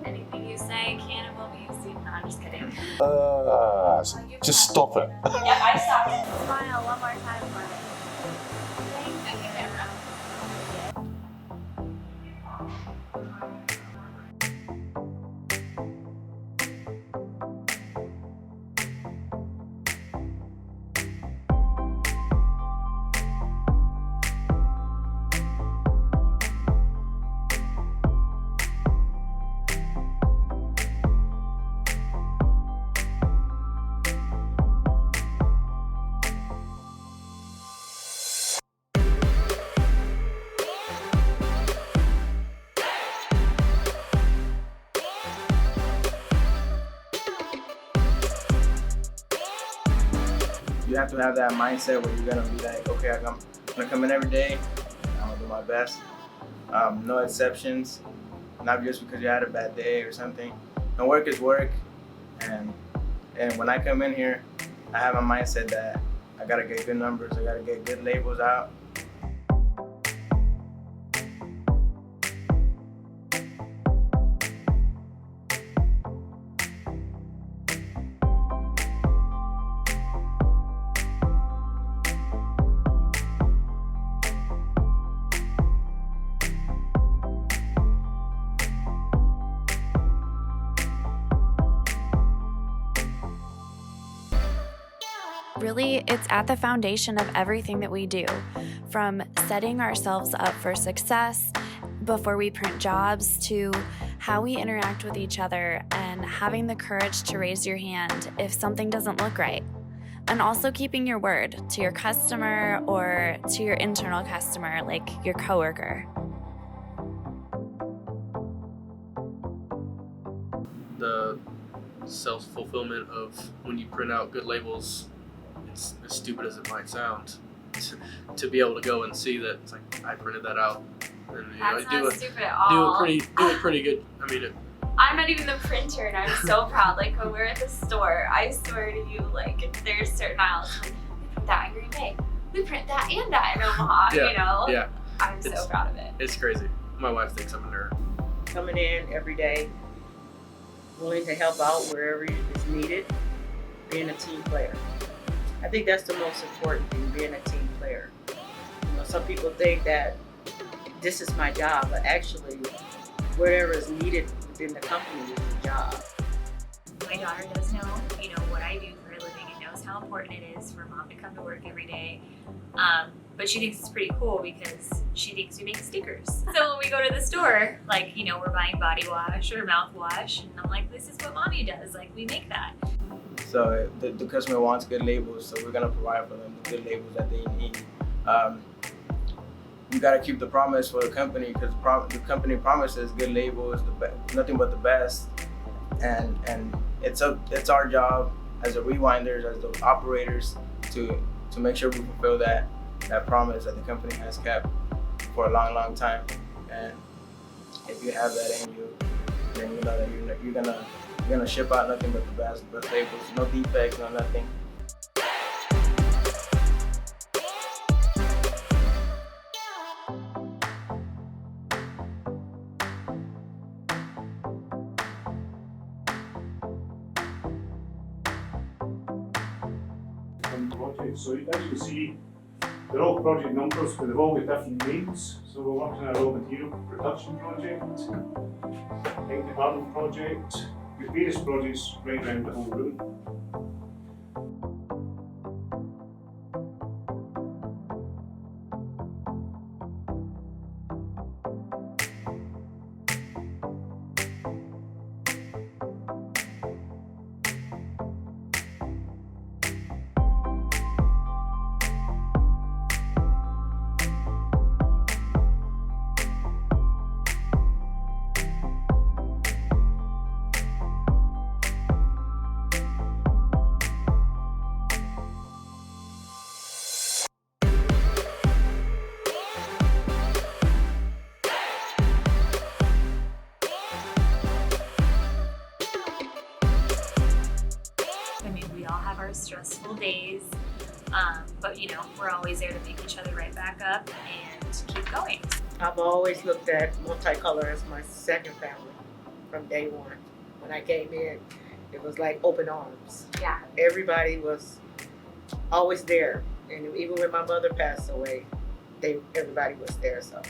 Anything you say can and will be used. No, I'm just kidding. Just stop it. Yeah, I stopped it. Smile one more time for me. Thank you. You have to have that mindset where you're gonna be like, okay, I'm gonna come in every day, I'm gonna do my best. No exceptions, not just because you had a bad day or something. No, work is work, and when I come in here, I have a mindset that I gotta get good numbers, I gotta get good labels out. Really, it's at the foundation of everything that we do, from setting ourselves up for success before we print jobs to how we interact with each other and having the courage to raise your hand if something doesn't look right. And also keeping your word to your customer or to your internal customer, like your coworker. The self-fulfillment of when you print out good labels, it's as stupid as it might sound, to be able to go and see that it's like I printed that out, and That's not stupid at all. do a pretty good. I mean, I'm not even the printer, and I'm so proud. Like when we're at the store, I swear to you, like there's certain aisles. Like, we print that in Green Bay. We print that and that in Omaha. Yeah, you know. yeah. I'm so proud of it. It's crazy. My wife thinks I'm a nerd. Coming in every day, willing to help out wherever it's needed, being a team player. I think that's the most important thing, being a team player. You know, some people think that this is my job, but actually, whatever is needed within the company is the job. My daughter does know, what I do for a living and knows how important it is for mom to come to work every day. But she thinks it's pretty cool because she thinks we make stickers. So when we go to the store, like, we're buying body wash or mouthwash, and I'm like, this is what mommy does. Like, we make that. So the customer wants good labels, so we're gonna provide for them the good labels that they need. We gotta keep the promise for the company, because the company promises good labels, nothing but the best, and it's our job as the rewinders, as the operators, to make sure we fulfill that promise that the company has kept for a long time. And if you have that in you, then you know that you're gonna ship out nothing but the best labels, no defects, no nothing. Projects. So as you see, they're all project numbers, but they've all got different names. So we're working on a raw material production project, ink department project, with various projects right around the whole room. Stressful days, but we're always there to pick each other right back up and keep going. I've always looked at multicolor as my second family. from day one. When I came in, it was like open arms. Yeah. Everybody was always there. And even when my mother passed away, everybody was there. So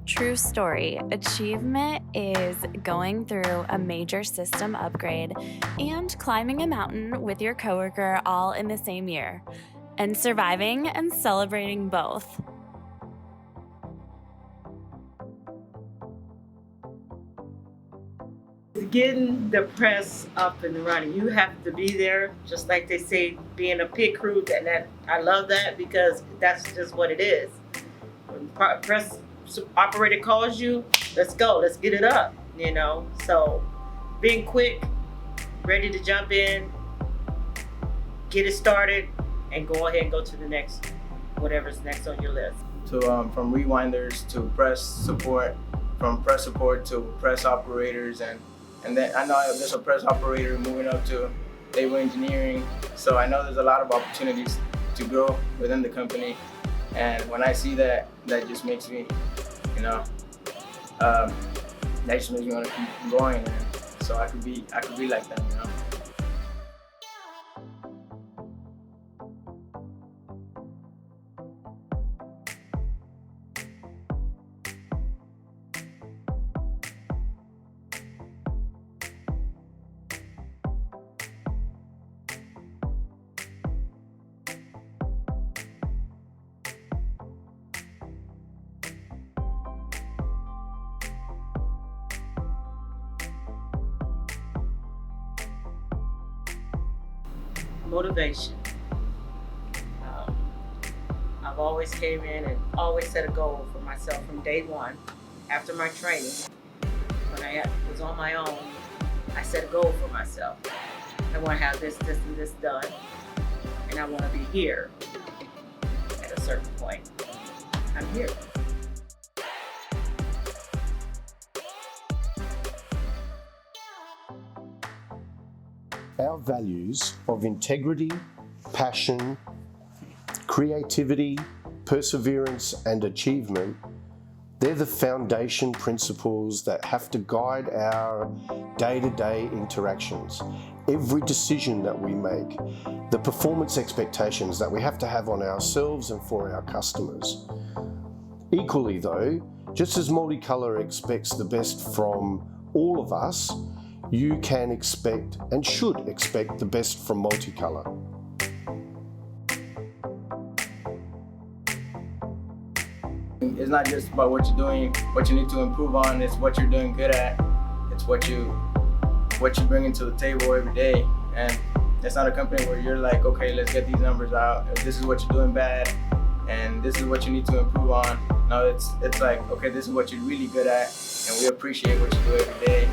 True story. Achievement is going through a major system upgrade and climbing a mountain with your coworker all in the same year, and surviving and celebrating both. getting the press up and running, you have to be there. Just like they say, being a pit crew, that I love that, because that's just what it is. When press operator calls you, let's go, let's get it up, you know. So being quick, ready to jump in, get it started, and go ahead and go to the next, whatever's next on your list. To from rewinders to press support, from press support to press operators, and then I know there's a press operator moving up to label engineering. So I know there's a lot of opportunities to grow within the company. And when I see that, that just makes me, you know, that just makes me want to keep going. And so I could be like that, you know. Motivation. I've always came in and always set a goal for myself from day one. After my training, when I was on my own, I set a goal for myself. I want to have this, this, and this done, and I want to be here at a certain point. I'm here. Our values of integrity, passion, creativity, perseverance, and achievement, they're the foundation principles that have to guide our day-to-day interactions. Every decision that we make, the performance expectations that we have to have on ourselves and for our customers. Equally though, just as Multicolor expects the best from all of us, you can expect and should expect the best from Multicolor. It's not just about what you're doing, what you need to improve on, it's what you're doing good at. It's what you bring to the table every day. And it's not a company where you're like, okay, let's get these numbers out. This is what you're doing bad, and this is what you need to improve on. No, it's like, okay, this is what you're really good at, and we appreciate what you do every day.